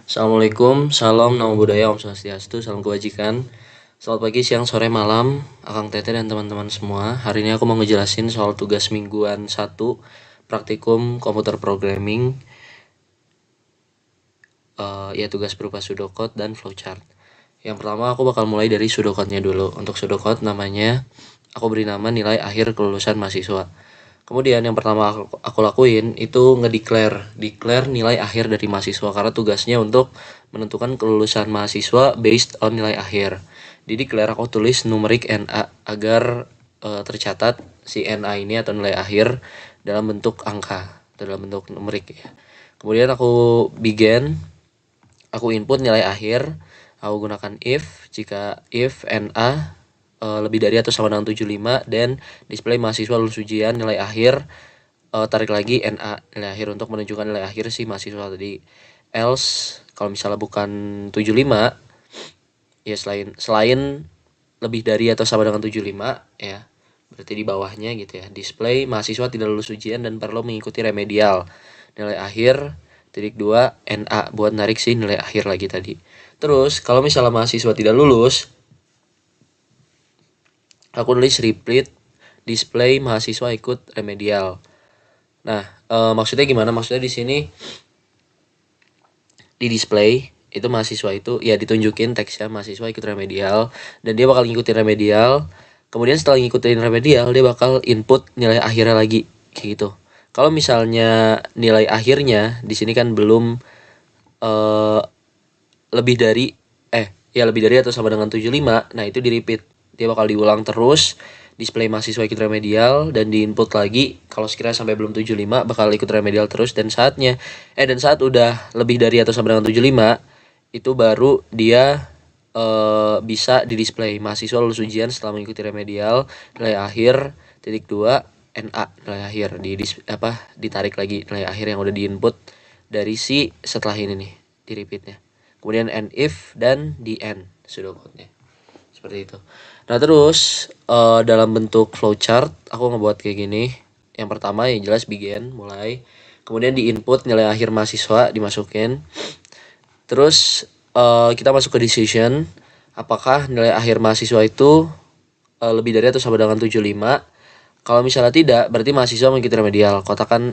Assalamualaikum, salam, namo buddhaya, om swastiastu, salam kebajikan. Selamat pagi, siang, sore, malam, Akang Teteh dan teman-teman semua. Hari ini aku mau ngejelasin soal tugas mingguan 1, praktikum komputer programming, ya tugas berupa pseudocode dan flowchart. Yang pertama aku bakal mulai dari pseudocode-nya dulu. Untuk pseudocode namanya, aku beri nama nilai akhir kelulusan mahasiswa. Kemudian yang pertama aku lakuin itu declare nilai akhir dari mahasiswa, karena tugasnya untuk menentukan kelulusan mahasiswa based on nilai akhir. Di declare aku tulis numerik NA agar tercatat si NA ini atau nilai akhir dalam bentuk angka, dalam bentuk numerik ya. Kemudian aku aku input nilai akhir, aku gunakan jika if NA lebih dari atau sama dengan 75 dan display mahasiswa lulus ujian nilai akhir, tarik lagi NA nilai akhir untuk menunjukkan nilai akhir si mahasiswa tadi. Else kalau misalnya bukan 75 ya selain lebih dari atau sama dengan 75 ya, berarti di bawahnya gitu ya, display mahasiswa tidak lulus ujian dan perlu mengikuti remedial, nilai akhir (2) NA buat narik si nilai akhir lagi tadi. Terus kalau misalnya mahasiswa tidak lulus, aku tulis repeat display mahasiswa ikut remedial. Nah, maksudnya gimana? Maksudnya di sini di display itu mahasiswa itu ya ditunjukin teksnya mahasiswa ikut remedial dan dia bakal ngikutin remedial. Kemudian setelah ngikutin remedial dia bakal input nilai akhirnya lagi kayak gitu. Kalau misalnya nilai akhirnya di sini kan belum lebih dari atau sama dengan 75, nah itu di repeat, dia bakal diulang terus, display mahasiswa ikut remedial dan diinput lagi. Kalau sekiranya sampai belum 75 bakal ikut remedial terus, dan saat udah lebih dari atau sama dengan 75 itu baru dia bisa di display mahasiswa lulus ujian setelah mengikuti remedial, nilai akhir (2) NA nilai akhir ditarik lagi nilai akhir yang udah diinput dari si setelah ini nih di repeatnya. Kemudian end if dan di end pseudocode-nya seperti itu. Nah terus dalam bentuk flowchart aku ngebuat kayak gini. Yang pertama yang jelas begin mulai, kemudian di input nilai akhir mahasiswa dimasukin, terus kita masuk ke decision, apakah nilai akhir mahasiswa itu lebih dari atau sama dengan 75. Kalau misalnya tidak, berarti mahasiswa mengikuti remedial. Kotak kan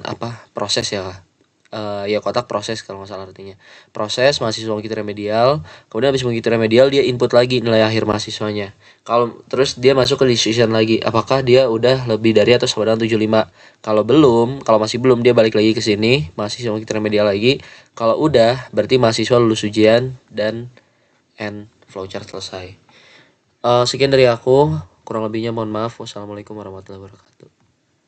proses ya, ya kotak proses kalau nggak salah artinya. Proses mahasiswa mengikuti remedial, kemudian habis mengikuti remedial dia input lagi nilai akhir mahasiswanya. Kalau terus dia masuk ke decision lagi, apakah dia udah lebih dari atau sama dengan 75. Kalau masih belum, dia balik lagi ke sini, mahasiswa mengikuti remedial lagi. Kalau udah, berarti mahasiswa lulus ujian dan end flowchart selesai. Sekian dari aku, kurang lebihnya mohon maaf. Wassalamualaikum warahmatullahi wabarakatuh.